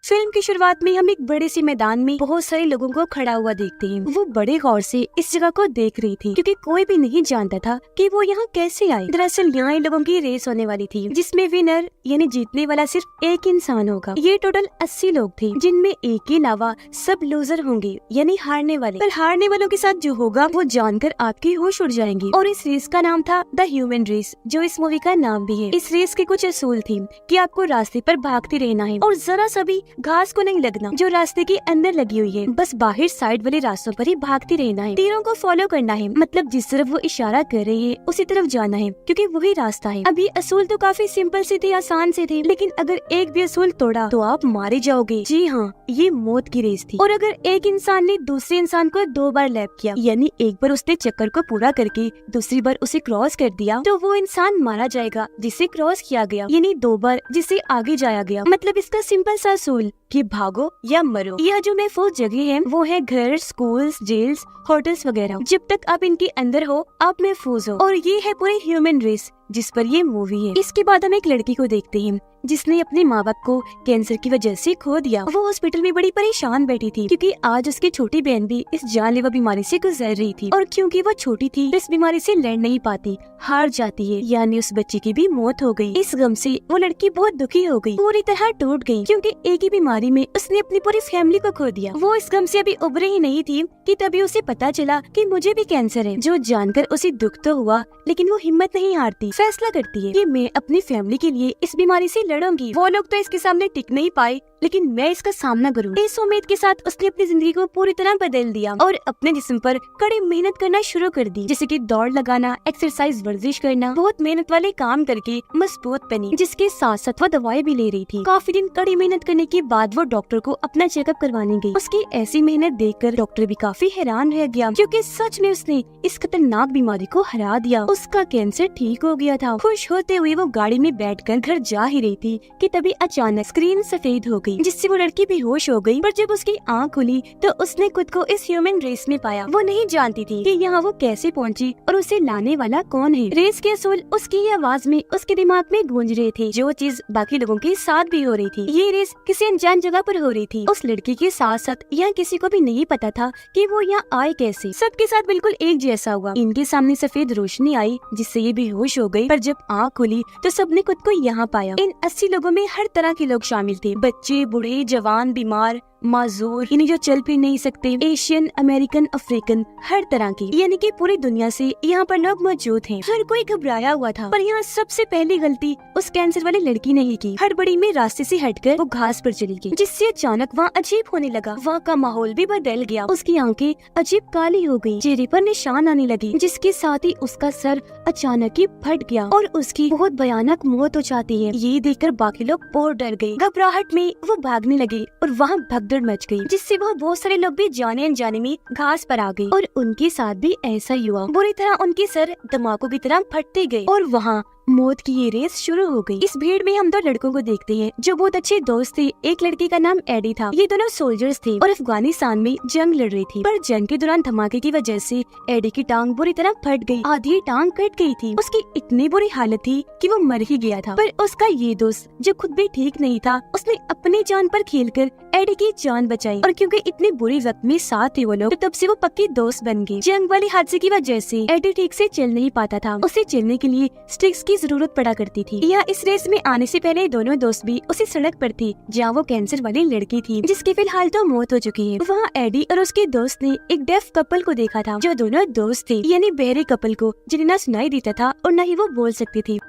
Film की शुरुआत में हम एक बड़े से मैदान में बहुत सारे लोगों को खड़ा हुआ देखते हैं। वो बड़े गौर से इस जगह को देख रही थी क्योंकि कोई भी नहीं जानता था कि वो यहाँ कैसे आए। दरअसल यहाँ इन लोगों की रेस होने वाली थी जिसमें विनर यानी जीतने वाला सिर्फ एक इंसान होगा। ये टोटल 80 लोग थे जिनमें एक के अलावा सब लूजर होंगे यानी हारने वाले। पर हारने वालों के साथ जो होगा वो जानकर आपके होश उड़ जाएंगे। और इस रेस का नाम था द ह्यूमन रेस, जो इस मूवी का नाम भी है। इस रेस के कुछ असूल थी कि आपको रास्ते पर भागते रहना है और जरा सा भी घास को नहीं लगना जो रास्ते के अंदर लगी हुई है। बस बाहर साइड वाले रास्तों पर ही भागते रहना है। तीरों को फॉलो करना है, मतलब जिस तरफ वो इशारा कर रही है उसी तरफ जाना है क्योंकि वही रास्ता है। अब ये असूल तो काफी सिंपल से थे, आसान से थे, लेकिन अगर एक भी असूल तोड़ा तो आप मारे जाओगे। जी हाँ, ये मौत की रेस थी। और अगर एक इंसान ने दूसरे इंसान को 2 बार लैप किया यानी एक बार उसने चक्कर को पूरा करके दूसरी बार उसे क्रॉस कर दिया तो वो इंसान मारा जाएगा जिसे क्रॉस किया गया, यानी 2 बार जिसे आगे जाया गया। मतलब इसका सिंपल सा असूल कि भागो या मरो। यह जो महफूज जगह है वो है घर, स्कूल्स, जेल्स, होटल्स वगैरह। जब तक आप इनके अंदर हो आप महफूज हो। और ये है पूरी ह्यूमन रेस जिस पर ये मूवी है। इसके बाद हम एक लड़की को देखते हैं जिसने अपने माँ बाप को कैंसर की वजह से खो दिया। वो हॉस्पिटल में बड़ी परेशान बैठी थी क्योंकि आज उसकी छोटी बहन भी इस जानलेवा बीमारी से गुजर रही थी। और क्योंकि वो छोटी थी तो इस बीमारी से लड़ नहीं पाती, हार जाती है, यानी उस बच्चे की भी मौत हो गई। इस गम से वो लड़की बहुत दुखी हो गई, पूरी तरह टूट गई क्योंकि एक ही बीमारी में उसने अपनी पूरी फैमिली को खो दिया। वो इस गम से अभी उभरे ही नहीं थी कि तभी उसे पता चला कि मुझे भी कैंसर है। जो जानकर उसे दुख तो हुआ लेकिन वो हिम्मत नहीं हारती, फैसला करती है कि मैं अपनी फैमिली के लिए इस बीमारी से लड़ूंगी। वो लोग तो इसके सामने टिक नहीं पाए लेकिन मैं इसका सामना करूंगी। इस उम्मीद के साथ उसने अपनी जिंदगी को पूरी तरह बदल दिया और अपने जिस्म पर कड़ी मेहनत करना शुरू कर दी, जैसे कि दौड़ लगाना, एक्सरसाइज, वर्जिश करना। बहुत मेहनत वाले काम करके मजबूत बनी, जिसके साथ साथ वो दवाई भी ले रही थी। काफी दिन कड़ी मेहनत करने के बाद वो डॉक्टर को अपना चेकअप करवाने गई। उसकी ऐसी मेहनत देखकर डॉक्टर भी काफी हैरान रह गया क्योंकि सच में उसने इस खतरनाक बीमारी को हरा दिया। उसका कैंसर ठीक हो गया था। खुश होते हुए वो गाड़ी में बैठकर घर जा ही रही थी कि तभी अचानक स्क्रीन सफेद हो गई जिससे वो लड़की बेहोश हो गई। पर जब उसकी आंख खुली तो उसने खुद को इस ह्यूमन रेस में पाया। वो नहीं जानती थी कि यहाँ वो कैसे पहुँची और उसे लाने वाला कौन है। रेस के असूल उसकी ही आवाज में उसके दिमाग में गूंज रहे थे, जो चीज बाकी लोगों के साथ भी हो रही थी। ये रेस किसी अनजान जगह पर हो रही थी। उस लड़की के साथ साथ यहाँ किसी को भी नहीं पता था कि वो यहाँ आए कैसे। सबके साथ बिल्कुल एक जैसा हुआ। इनके सामने सफेद रोशनी आई जिससे ये बेहोश हो गई। पर जब आँख खुली तो सबने खुद को यहाँ पाया। इन 80 लोगों में हर तरह के लोग शामिल थे, बच्चे, बूढ़े, जवान, बीमार, माजूर, यानी जो चल फिर नहीं सकते, एशियन, अमेरिकन, अफ्रीकन, हर तरह की, यानी कि पूरी दुनिया से यहाँ पर लोग मौजूद हैं। हर कोई घबराया हुआ था। पर यहाँ सबसे पहली गलती उस कैंसर वाली लड़की ने ही की। हड़बड़ी में रास्ते से हटकर वो घास पर चली गई, जिससे अचानक वहाँ अजीब होने लगा। वहाँ का माहौल भी बदल गया। उसकी आंखें अजीब काली हो गई, चेहरे पर निशान आने लगे, जिसके साथ ही उसका सर अचानक ही फट गया और उसकी बहुत भयानक मौत हो जाती है। ये देखकर बाकी लोग बहुत डर गए। घबराहट में वो भागने लगे और वहाँ भगदड़ मच गई, जिससे वो बहुत सारे लोग भी जाने अनजाने में घास पर आ गए और उनके साथ भी ऐसा ही हुआ। बुरी तरह उनके सर धमाकों की तरह फटते गए और वहाँ मौत की ये रेस शुरू हो गई। इस भीड़ में हम 2 लड़कों को देखते हैं जो बहुत अच्छे दोस्त थे। एक लड़के का नाम एडी था। ये दोनों सोल्जर्स थे और अफगानिस्तान में जंग लड़ रही थी। पर जंग के दौरान धमाके की वजह से एडी की टांग बुरी तरह फट गई, आधी टांग कट गई थी। उसकी इतनी बुरी हालत थी कि वो मर ही गया था। पर उसका ये दोस्त जो खुद भी ठीक नहीं था, उसने अपनी जान पर खेलकर एडी की जान बचाई। और क्योंकि इतनी बुरी वक्त में साथ थे वो लोग, तो तब से वो पक्के दोस्त बन गए। जंग वाले हादसे की वजह से एडी ठीक से चल नहीं पाता था। उसे चलने के लिए स्टिक्स की जरूरत पड़ा करती थी। या इस रेस में आने से पहले दोनों दोस्त भी उसी सड़क पर थे जहाँ वो कैंसर वाली लड़की थी, जिसकी फिलहाल तो मौत हो चुकी है। वहाँ एडी और उसके दोस्त ने एक डेफ कपल को देखा था, जो दोनों दोस्त थे, यानी बहरे कपल को, जिन्हें न सुनाई देता था और न ही वो बोल सकती थी।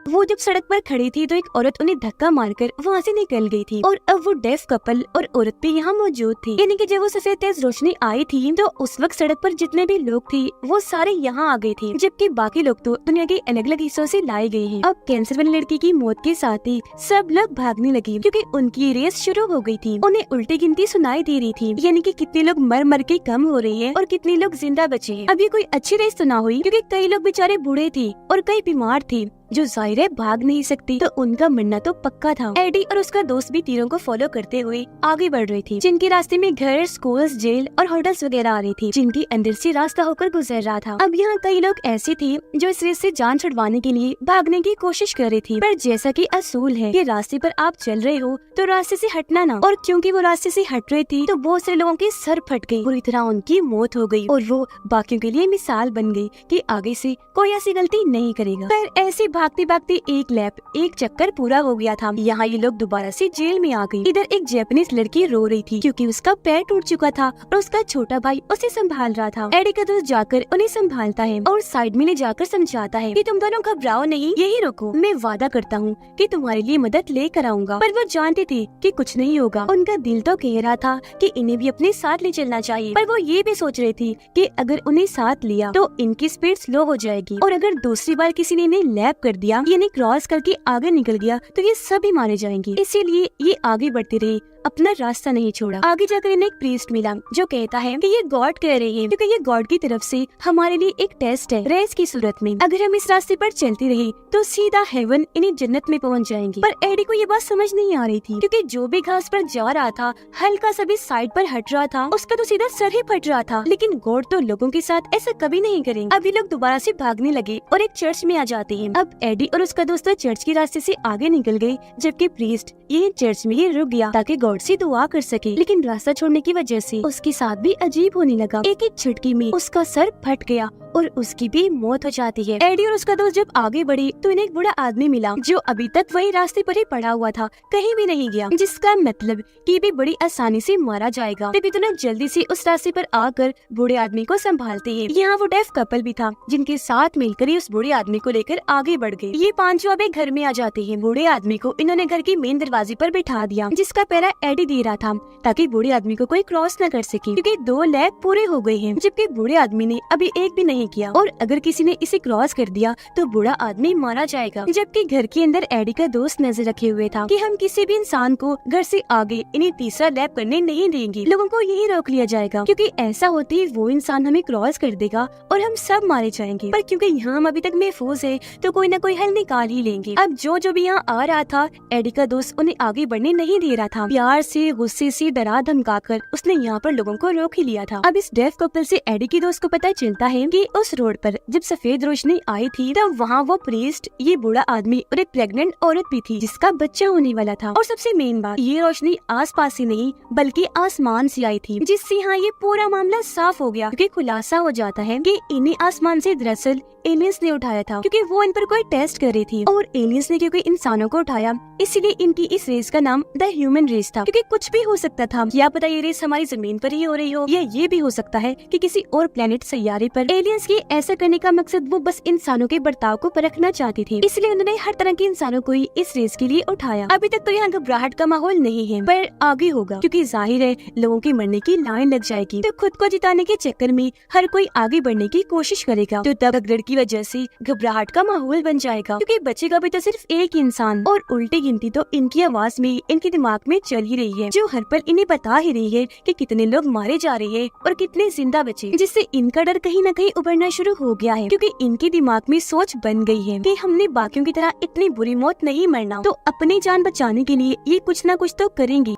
वो जब सड़क पर खड़ी थी तो एक औरत उन्हें धक्का मारकर वहाँ से निकल गई थी और अब वो डेफ कपल और औरत भी यहाँ मौजूद थी। यानी कि जब वो सफेद तेज रोशनी आई थी तो उस वक्त सड़क पर जितने भी लोग थे वो सारे यहाँ आ गए थे, जबकि बाकी लोग तो दुनिया के अलग अलग हिस्सों से लाए गए हैं। अब कैंसर वाली लड़की की मौत के साथ ही सब लोग भागने लगे क्योंकि उनकी रेस शुरू हो गई थी। उन्हें उल्टी गिनती सुनाई दे रही थी, यानी कि कितने लोग मर मर के कम हो रही है और कितने लोग जिंदा बचे हैं। अब ये कोई अच्छी रेस तो ना हुई क्योंकि कई लोग बेचारे बूढ़े थे और कई बीमार थे, जो जाहिर है भाग नहीं सकती, तो उनका मरना तो पक्का था। एडी और उसका दोस्त भी तीरों को फॉलो करते हुए आगे बढ़ रही थी, जिनके रास्ते में घर, स्कूल, जेल और होटल्स वगैरह आ रही थी, जिनके अंदर से रास्ता होकर गुजर रहा था। अब यहाँ कई लोग ऐसे थे जो इस रेस से जान छुड़वाने के लिए भागने की कोशिश कर रही थी, पर जैसा कि असूल है कि रास्ते पर आप चल रहे हो तो रास्ते से हटना ना। और क्योंकि वो रास्ते से हट रही थी तो बहुत सारे लोगों के सर फट गई, पूरी तरह उनकी मौत हो गई और वो बाकियों के लिए मिसाल बन गई कि आगे से कोई ऐसी गलती नहीं करेगा। पर ऐसे भागते भागते एक चक्कर पूरा हो गया था। यहाँ ये लोग दोबारा से जेल में आ गए। इधर एक जापानीज लड़की रो रही थी क्योंकि उसका पैर टूट चुका था और उसका छोटा भाई उसे संभाल रहा था। एडी का दोस्त जाकर उन्हें संभालता है और साइड में ले जाकर समझाता है कि तुम दोनों घबराओ नहीं, यही रुको, मैं वादा करता हूँ कि तुम्हारे लिए मदद लेकर आऊंगा। पर वो जानते थे कि कुछ नहीं होगा। उनका दिल तो कह रहा था कि इन्हें भी अपने साथ ले चलना चाहिए, पर वो ये भी सोच रहे थे कि अगर उन्हें साथ लिया तो इनकी स्पीड स्लो हो जाएगी और अगर दूसरी बार किसी ने इन्हें लैप कर दिया, यानी क्रॉस करके आगे निकल गया, तो ये सभी मारे जाएंगे। इसीलिए ये आगे बढ़ते रहे, अपना रास्ता नहीं छोड़ा। आगे जाकर इन्हें एक प्रीस्ट मिला जो कहता है कि ये गॉड कह रहे हैं, क्योंकि ये गॉड की तरफ से हमारे लिए एक टेस्ट है रेस की सूरत में। अगर हम इस रास्ते पर चलते रहे तो सीधा हेवन इन्हें जन्नत में पहुंच जाएंगे। पर एडी को ये बात समझ नहीं आ रही थी, क्योंकि जो भी घास पर जा रहा था, हल्का सा भी साइड पर हट रहा था, उसका तो सीधा सर ही फट रहा था। लेकिन गॉड तो लोगों के साथ ऐसा कभी नहीं करेंगे। अब ये लोग दोबारा से भागने लगे और एक चर्च में आ जाते हैं। अब एडी और उसका दोस्त चर्च के रास्ते से आगे निकल गए, जबकि प्रीस्ट ये चर्च में ही रुक गया ताकि गॉड से दुआ कर सके। लेकिन रास्ता छोड़ने की वजह से उसके साथ भी अजीब होने लगा। एक झटके में उसका सर फट गया और उसकी भी मौत हो जाती है। एडी और उसका दोस्त जब आगे बढ़े तो इन्हें एक बूढ़ा आदमी मिला जो अभी तक वही रास्ते पर ही पड़ा हुआ था, कहीं भी नहीं गया, जिसका मतलब कि भी बड़ी आसानी से मारा जाएगा। तभी दोनों जल्दी से उस रास्ते पर आकर बूढ़े आदमी को संभालते हैं। यहाँ वो डेफ कपल भी था, जिनके साथ मिलकर ही उस बूढ़े आदमी को लेकर आगे बढ़ गए। ये पांचों अब एक घर में आ जाते हैं। बूढ़े आदमी को इन्होंने घर की मेन दरवाजे पर बिठा दिया, जिसका पहरा एडी दे रहा था ताकि बूढ़े आदमी को कोई क्रॉस न कर सके, क्योंकि 2 लैप पूरे हो गए हैं, जबकि बूढ़े आदमी ने अभी एक भी नहीं किया। और अगर किसी ने इसे क्रॉस कर दिया तो बूढ़ा आदमी मारा जाएगा। जबकि घर के अंदर एडी का दोस्त नजर रखे हुए था कि हम किसी भी इंसान को घर से आगे इन्हें तीसरा लैप करने नहीं देंगे, लोगों को यही रोक लिया जाएगा, क्योंकि ऐसा होते ही वो इंसान हमें क्रॉस कर देगा और हम सब मारे जाएंगे। पर क्योंकि यहाँ हम अभी तक महफूज है तो कोई न कोई हल निकाल ही लेंगे। अब जो भी यहाँ आ रहा था, एडी का दोस्त उन्हें आगे बढ़ने नहीं दे रहा था। प्यार से, गुस्से से, डरा धमकाकर उसने यहाँ पर लोगों को रोक ही लिया था। अब इस डेफ कपल से एडी की दोस्त को पता चलता है कि उस रोड पर जब सफेद रोशनी आई थी तब वहाँ वो प्रीस्ट, ये बूढ़ा आदमी और एक प्रेग्नेंट औरत भी थी जिसका बच्चा होने वाला था। और सबसे मेन बात, ये रोशनी आस पास से नहीं बल्कि आसमान से आई थी, जिससे यहाँ ये पूरा मामला साफ हो गया, क्योंकि खुलासा हो जाता है कि इन्हें आसमान से दरअसल एलियंस ने उठाया था, क्योंकि वो इन पर कोई टेस्ट कर रही थी। और एलियंस ने क्योंकि इंसानों को उठाया, इसलिए इनकी इस रेस का नाम द ह्यूमन रेस था, क्योंकि कुछ भी हो सकता था। क्या पता ये रेस हमारी जमीन पर ही हो रही हो, या ये भी हो सकता है कि किसी और प्लेनेट सैयारे पर। एलियंस के ऐसा करने का मकसद वो बस इंसानों के बर्ताव को परखना चाहती थी, इसलिए उन्होंने हर तरह के इंसानों को ही इस रेस के लिए उठाया। अभी तक तो यहाँ घबराहट का माहौल नहीं है, पर आगे होगा, क्योंकि जाहिर है लोगों के मरने की लाइन लग जाएगी। तो खुद को जिताने के चक्कर में हर कोई आगे बढ़ने की कोशिश करेगा, तो तब भगदड़ की वजह से घबराहट का माहौल बन जाएगा, क्योंकि बचेगा भी तो सिर्फ एक इंसान। और उल्टी गिनती तो इनकी आवाज में, इनके दिमाग में चल ही रही है, जो हर पल इन्हें बता ही रही है कि कितने लोग मारे जा रहे हैं और कितने जिंदा बचे, जिससे इनका डर कहीं न कहीं उभरना शुरू हो गया है, क्योंकि इनके दिमाग में सोच बन गई है कि हमने बाकियों की तरह इतनी बुरी मौत नहीं मरना, तो अपनी जान बचाने के लिए ये कुछ न कुछ तो करेंगी।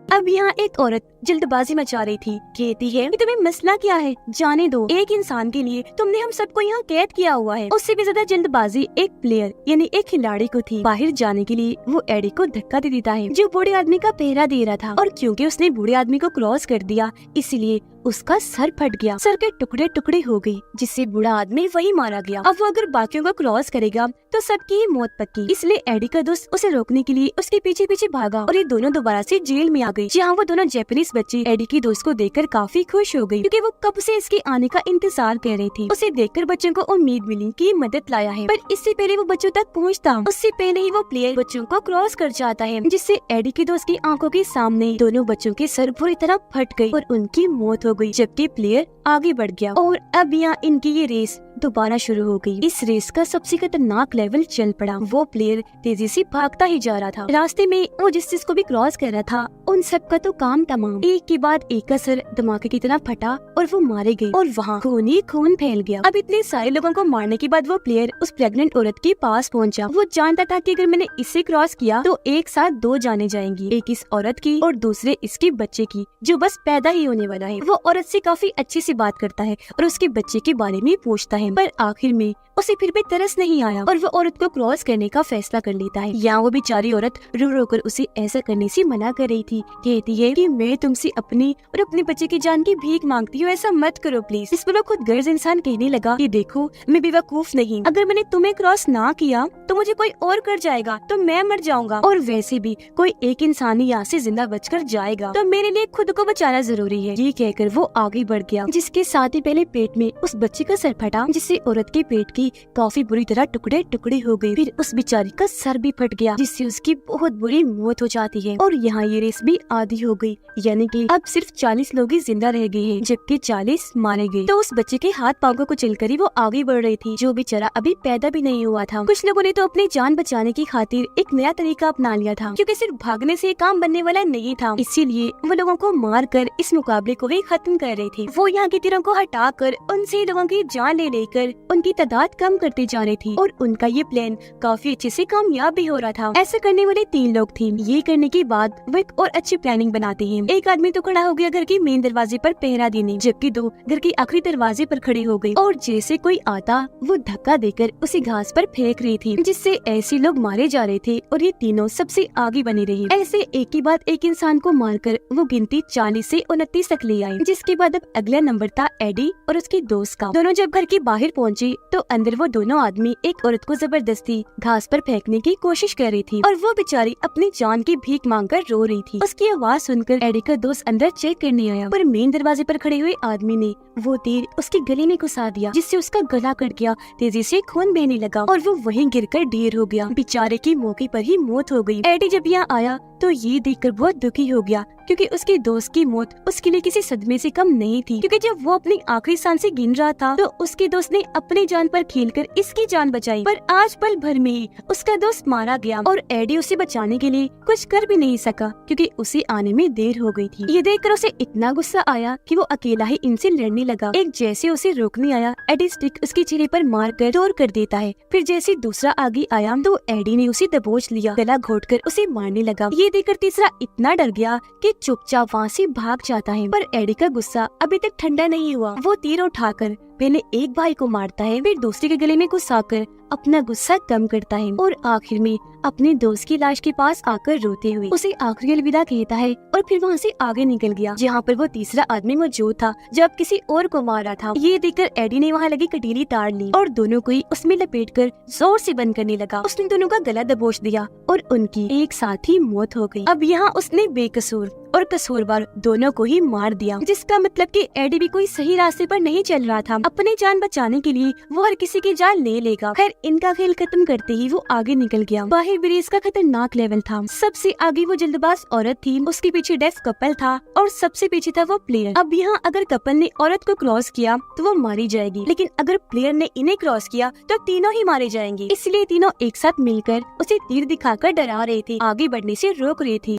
अब यहाँ एक औरत जल्दबाजी मचा रही थी, कहती है कि तुम्हें मसला क्या है, जाने दो, एक इंसान के लिए तुमने हम सबको यहाँ कैद किया हुआ है। उससे भी ज्यादा जल्दबाजी एक प्लेयर यानी एक खिलाड़ी को थी। बाहर जाने के लिए वो एडी को धक्का दे देता है, जो बूढ़े आदमी का पहरा दे रहा था, और क्योंकि उसने बूढ़े आदमी को क्रॉस कर दिया इसलिए उसका सर फट गया, सर के टुकड़े टुकड़े हो गए, जिससे बूढ़ा आदमी वही मारा गया। अब वो अगर बाकियों को क्रॉस करेगा तो सबकी ही मौत पक्की, इसलिए एडी का दोस्त उसे रोकने के लिए उसके पीछे पीछे भागा और ये दोनों दोबारा से जेल में आ गए, जहाँ वो दोनों जापानीज बच्चे एडी की दोस्त को देखकर काफी खुश हो गई, क्योंकि वो कब से इसके आने का इंतजार कर रही थी। उसे देखकर बच्चों को उम्मीद मिली कि मदद लाया है, पर इससे पहले वो बच्चों तक पहुँचता, उससे पहले ही वो प्लेयर बच्चों को क्रॉस कर जाता है, जिससे एडी की दोस्त की आंखों के सामने दोनों बच्चों के सर बुरी तरह फट गए और उनकी मौत हो गई, जबकि प्लेयर आगे बढ़ गया। और अब यहाँ इनकी ये रेस दोबारा शुरू हो गई। इस रेस का सबसे खतरनाक लेवल चल पड़ा। वो प्लेयर तेजी से भागता ही जा रहा था। रास्ते में वो जिस चीज को भी क्रॉस कर रहा था उन सब का तो काम तमाम। एक के बाद एक का सर धमाके की तरह फटा और वो मारे गए और वहाँ खून ही खून फैल गया। अब इतने सारे लोगों को मारने के बाद वो प्लेयर उस प्रेग्नेंट औरत के पास पहुंचा। वो जानता था कि अगर मैंने इसे क्रॉस किया तो एक साथ 2 जाने जाएंगी, एक इस औरत की और दूसरे इसके बच्चे की जो बस पैदा ही होने वाला है। वो औरत से काफी अच्छे से बात करता है और उसके बच्चे के बारे में पूछता है, पर आखिर में उसे फिर भी तरस नहीं आया और वो औरत को क्रॉस करने का फैसला कर लेता है। यहाँ वो बेचारी औरत रो रो कर उसे ऐसा करने से मना कर रही थी। कहती है कि मैं तुमसे अपनी और अपने बच्चे की जान की भीख मांगती हूँ, ऐसा मत करो प्लीज। इस पर वो खुद गर्ज इंसान कहने लगा कि देखो मैं बेवकूफ नहीं, अगर मैंने तुम्हें क्रॉस ना किया तो मुझे कोई और कर जाएगा तो मैं मर जाऊंगा, और वैसे भी कोई एक इंसान ही यहाँ से जिंदा बचकर जाएगा, तो मेरे लिए खुद को बचाना जरूरी है। ये कहकर वो आगे बढ़ गया, जिसके साथ ही पहले पेट में उस बच्चे का सर फटा, जिससे औरत के पेट की काफी बुरी तरह टुकड़े टुकड़े हो गए। फिर उस बेचारी का सर भी फट गया, जिससे उसकी बहुत बुरी मौत हो जाती है। और यहाँ ये रेस भी आधी हो गई, यानी कि अब सिर्फ 40 लोग ही जिंदा रह गए हैं, जबकि 40 मारे गए। तो उस बच्चे के हाथ पाँव को कुचलकर ही वो आगे बढ़ रही थी, जो बेचारा अभी पैदा भी नहीं हुआ था। कुछ लोगों ने तो अपनी जान बचाने की खातिर एक नया तरीका अपना लिया था, क्योंकि सिर्फ भागने से काम बनने वाला नहीं था, इसीलिए वो लोगों को मार कर इस मुकाबले को भी खत्म कर रहे थे। वो यहाँ के तीरों को हटाकर उनसे लोगों की जान ले लेकर उनकी तादाद कम करते जा रही थी, और उनका ये प्लान काफी अच्छे से कामयाब भी हो रहा था। ऐसा करने वाले 3 लोग थे। ये करने के बाद वो एक और अच्छी प्लानिंग बनाते हैं। एक आदमी तो खड़ा हो गया घर के मेन दरवाजे पर पहरा देने, जबकि 2 घर के आखिरी दरवाजे पर खड़े हो गए, और जैसे कोई आता वो धक्का देकर उसे घास पर फेंक रही थी, जिससे ऐसे लोग मारे जा रहे थे, और ये तीनों सबसे आगे बने रहे। ऐसे एक के बाद एक इंसान को मारकर वो गिनती 40 से 29 तक ले आई, जिसके बाद अब अगला नंबर था एडी और उसके दोस्त का। दोनों जब घर के बाहर पहुँचे तो अंदर वो दोनों आदमी एक औरत को जबरदस्ती घास पर फेंकने की कोशिश कर रही थी, और वो बेचारी अपनी जान की भीख मांगकर रो रही थी। उसकी आवाज सुनकर एडी का दोस्त अंदर चेक करने आया, पर मेन दरवाजे पर खड़े हुए आदमी ने वो तीर उसके गले में घुसा दिया, जिससे उसका गला कट गया, तेजी से खून बहने लगा और वो वहीं गिरकर ढेर हो गया। बेचारे की मौके पर ही मौत हो गई। एडी जब यहाँ आया तो ये देखकर बहुत दुखी हो गया, क्योंकि उसके दोस्त की मौत उसके लिए किसी सदमे से कम नहीं थी, क्योंकि जब वो अपनी आखिरी सांस से गिन रहा था तो उसके दोस्त ने अपनी जान पर खेलकर इसकी जान बचाई, पर आज पल भर में ही उसका दोस्त मारा गया, और एडी उसे बचाने के लिए कुछ कर भी नहीं सका, क्योंकि उसे आने में देर हो गई थी। ये देखकर उसे इतना गुस्सा आया कि वो अकेला ही इनसे लड़ने लगा। एक जैसे उसे रोकने आया, एडी स्टिक उसके चेहरे पर मार कर दूर कर देता है। फिर जैसे दूसरा आगे आया तो एडी ने उसे दबोच लिया, गला घोटकर उसे मारने लगा। ये देखकर तीसरा इतना डर गया कि चुपचाप वहाँ से भाग जाता है, पर एडी का गुस्सा अभी तक ठंडा नहीं हुआ। वो तीर उठाकर पहले एक भाई को मारता है, फिर दूसरे के गले में घुसाकर अपना गुस्सा कम करता है, और आखिर में अपने दोस्त की लाश के पास आकर रोते हुए उसे आखिरी अलविदा कहता है, और फिर वहाँ से आगे निकल गया, जहाँ पर वो तीसरा आदमी मौजूद था जब किसी और को मारा था। ये देखकर एडी ने वहाँ लगी कटीली तार ली और दोनों को ही उसमें लपेटकर जोर से बंद करने लगा। उसने दोनों का गला दबोच दिया और उनकी एक साथ ही मौत हो गई। अब यहाँ उसने बेकसूर और कसूरवार दोनों को ही मार दिया, जिसका मतलब कि एडी भी कोई सही रास्ते पर नहीं चल रहा था। अपनी जान बचाने के लिए वो हर किसी की जान ले लेगा। खैर इनका खेल खत्म करते ही वो आगे निकल गया। बाहर ब्रिज का खतरनाक लेवल था। सबसे आगे वो जल्दबाज औरत थी, उसके पीछे डेफ कपल था और सबसे पीछे था वो प्लेयर। अब यहाँ अगर कपल ने औरत को क्रॉस किया तो वो मारी जाएगी, लेकिन अगर प्लेयर ने इन्हें क्रॉस किया तो तीनों ही मारे जाएंगे। इसलिए तीनों एक साथ मिलकर उसे तीर दिखाकर डरा रहे थे, आगे बढ़ने से रोक रहे थे।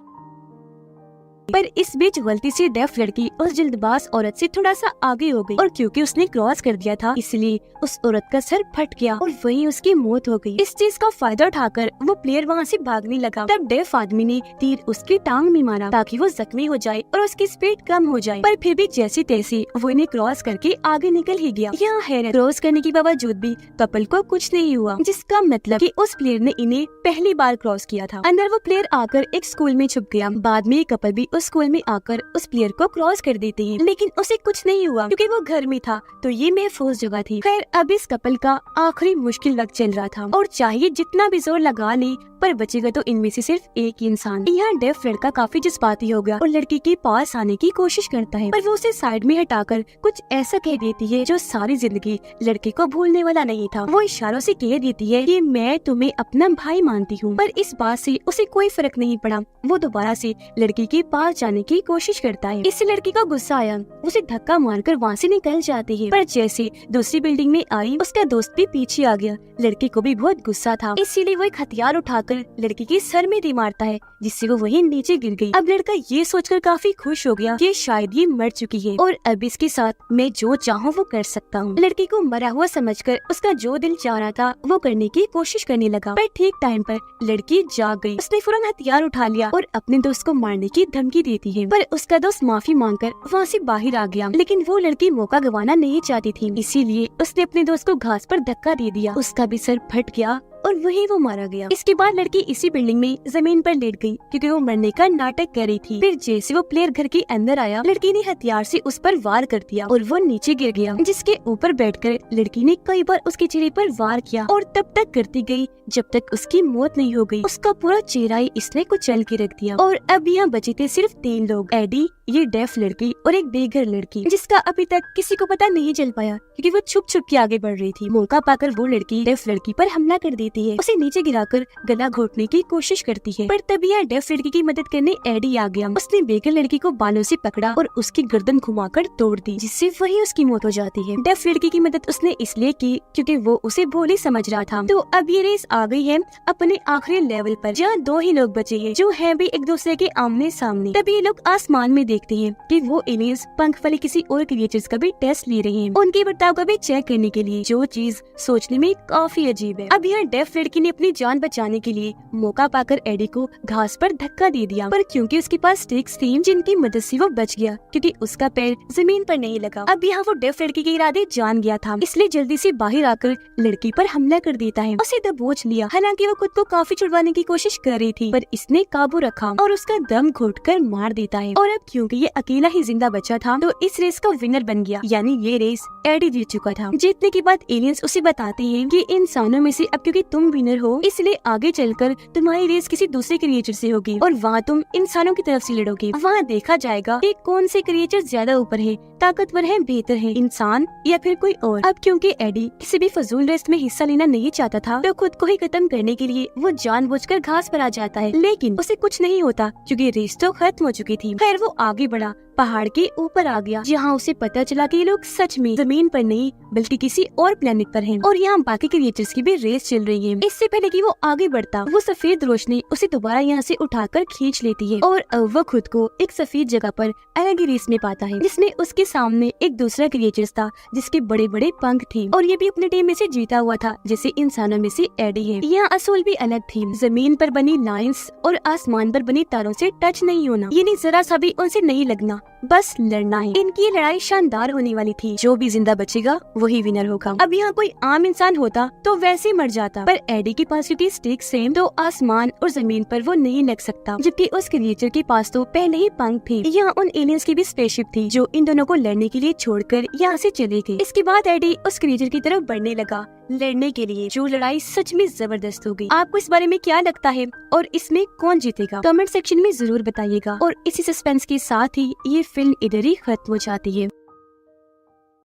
पर इस बीच गलती से डेफ लड़की उस जल्दबाज औरत से थोड़ा सा आगे हो गई, और क्योंकि उसने क्रॉस कर दिया था इसलिए उस औरत का सर फट गया और वहीं उसकी मौत हो गई। इस चीज का फायदा उठाकर वो प्लेयर वहाँ से भागने लगा। तब डेफ आदमी ने तीर उसकी टांग में मारा ताकि वो जख्मी हो जाए और उसकी स्पीड कम हो जाए, पर फिर भी जैसे तैसे वो इन्हें क्रॉस करके आगे निकल ही गया। यहाँ हैरत, क्रॉस करने के बावजूद भी कपल को कुछ नहीं हुआ, जिसका मतलब कि उस प्लेयर ने इन्हें पहली बार क्रॉस किया था। अंदर वो प्लेयर आकर एक स्कूल में छुप गया। बाद में कपल भी उस स्कूल में आकर उस प्लेयर को क्रॉस कर देते हैं, लेकिन उसे कुछ नहीं हुआ क्योंकि वो घर में था, तो ये महफूज जगह थी। खैर अब इस कपल का आखिरी मुश्किल वक्त चल रहा था और चाहिए जितना भी जोर लगा ले पर बचेगा तो इनमें से सिर्फ एक ही इंसान। यहाँ डेफ लड़का काफी जज्बाती हो गया और लड़की के पास आने की कोशिश करता है, पर वो उसे साइड में हटाकर कुछ ऐसा कह देती है जो सारी जिंदगी लड़के को भूलने वाला नहीं था। वो इशारों से कह देती है कि मैं तुम्हें अपना भाई मानती हूँ, पर इस बात से उसे कोई फर्क नहीं पड़ा। वो दोबारा से लड़की के पास जाने की कोशिश करता है। इससे लड़की का गुस्सा आया, उसे धक्का मारकर वहाँ से निकल जाती है, पर जैसे दूसरी बिल्डिंग में आई उसका दोस्त भी पीछे आ गया। लड़के को भी बहुत गुस्सा था, इसीलिए वो एक हथियार उठाकर आकर लड़की के सर में दे मारता है, जिससे वो वहीं नीचे गिर गई। अब लड़का ये सोचकर काफी खुश हो गया कि शायद ये मर चुकी है और अब इसके साथ मैं जो चाहूँ वो कर सकता हूँ। लड़की को मरा हुआ समझकर उसका जो दिल चाह रहा था वो करने की कोशिश करने लगा, पर ठीक टाइम पर लड़की जाग गई। उसने फौरन हथियार उठा लिया और अपने दोस्त को मारने की धमकी देती है, पर उसका दोस्त माफी मांगकर वहाँ से बाहर आ गया। लेकिन वो लड़की मौका गंवाना नहीं चाहती थी, इसीलिए उसने अपने दोस्त को घास पर धक्का दे दिया। उसका भी सर फट गया और वहीं वो मारा गया। इसके बाद लड़की इसी बिल्डिंग में जमीन पर लेट गई क्योंकि वो मरने का नाटक कर रही थी। फिर जैसे वो प्लेयर घर के अंदर आया, लड़की ने हथियार से उस पर वार कर दिया और वो नीचे गिर गया, जिसके ऊपर बैठकर लड़की ने कई बार उसके चेहरे पर वार किया और तब तक करती गई जब तक उसकी मौत नहीं हो गई। उसका पूरा चेहरा ही इसने कुचल के रख दिया। और अब यहाँ बचे थे सिर्फ 3 लोग, एडी, ये डेफ लड़की और एक बेघर लड़की, जिसका अभी तक किसी को पता नहीं चल पाया क्योंकि वो छुप छुप के आगे बढ़ रही थी। मौका पाकर वो लड़की डेफ लड़की पर हमला कर देती है, उसे नीचे गिराकर गला घोटने की कोशिश करती है, पर तभी यहाँ डेफ लड़की की मदद करने एडी आ गया। उसने बेघर लड़की को बालों से पकड़ा और उसकी गर्दन घुमाकर तोड़ दी, जिससे वही उसकी मौत हो जाती है। डेफ लड़की की मदद उसने इसलिए की क्योंकि वो उसे भोली समझ रहा था। तो अब ये रेस आ गई है अपने आखिरी लेवल पर, जहाँ 2 ही लोग बचे हैं जो है भी एक दूसरे के आमने सामने। तभी ये लोग आसमान में देखते हैं कि वो एलियंस पंख वाले किसी और क्रिएचर्स का भी टेस्ट ले रहे हैं, उनके बर्ताव का भी चेक करने के लिए, जो चीज सोचने में काफी अजीब है। अब यहाँ डेफ लड़की ने अपनी जान बचाने के लिए मौका पाकर एडी को घास पर धक्का दे दिया, पर क्योंकि उसके पास स्टिक्स थी जिनकी मदद से वो बच गया क्योंकि उसका पैर जमीन पर नहीं लगा। अब यहाँ वो डेफ लड़की के इरादे जान गया था, इसलिए जल्दी से बाहर आकर लड़की पर हमला कर देता है, उसे दबोच लिया। हालांकि वो खुद को काफी छुड़वाने की कोशिश कर रही थी, पर इसने काबू रखा और उसका दम घोटकर मार देता है। और अब क्योंकि ये अकेला ही जिंदा बचा था तो इस रेस का विनर बन गया, यानी ये रेस एडी जीत चुका था। जीतने के बाद एलियंस उसे बताते हैं कि इंसानों में से अब क्योंकि तुम विनर हो इसलिए आगे चलकर तुम्हारी रेस किसी दूसरे क्रिएचर से होगी और वहाँ तुम इंसानों की तरफ से लड़ोगे। वहाँ देखा जाएगा कि कौन से क्रिएचर ज्यादा ऊपर है, ताकतवर है, बेहतर है, इंसान या फिर कोई और। अब क्योंकि एडी किसी भी फजूल रेस में हिस्सा लेना नहीं चाहता था तो खुद को ही खत्म करने के लिए वो जानबूझकर घास पर आ जाता है, लेकिन उसे कुछ नहीं होता क्योंकि रेस तो खत्म हो चुकी थी। खैर वो आगे बढ़ा, पहाड़ के ऊपर आ गया, जहाँ उसे पता चला कि ये लोग सच में जमीन पर नहीं बल्कि किसी और प्लेनेट पर हैं और यहाँ बाकी क्रिएचर्स की भी रेस चल रही है। इससे पहले कि वो आगे बढ़ता, वो सफेद रोशनी उसे दोबारा यहाँ से उठाकर खींच लेती है और अब वो खुद को एक सफेद जगह पर अलग ही रेस में पाता है, जिसमें उसके सामने एक दूसरा क्रिएचर्स था जिसके बड़े बड़े पंख थे और ये भी अपने टीम में से जीता हुआ था, जैसे इंसानों में से एडी है। यहाँ असूल भी अलग थी, जमीन पर बनी लाइंस और आसमान पर बनी तारों से टच नहीं होना, यानी जरा सा भी उनसे नहीं लगना, बस लड़ना है। इनकी ये लड़ाई शानदार होने वाली थी, जो भी जिंदा बचेगा वही विनर होगा। अब यहाँ कोई आम इंसान होता तो वैसे मर जाता, पर एडी के पास क्योंकि स्टिक सेम तो आसमान और जमीन पर वो नहीं लग सकता, जबकि उस क्रिएचर के पास तो पहले ही पंख थे। यहाँ उन एलियंस की भी स्पेसशिप थी जो इन दोनों को लड़ने के लिए छोड़कर यहाँ से चले गए। इसके बाद एडी उस क्रिएचर की तरफ बढ़ने लगा लड़ने के लिए, जो लड़ाई सच में जबरदस्त हो गई। आपको इस बारे में क्या लगता है और इसमें कौन जीतेगा, कमेंट सेक्शन में जरूर बताइएगा। और इसी सस्पेंस के साथ ही ये फिल्म इधर ही खत्म हो जाती है।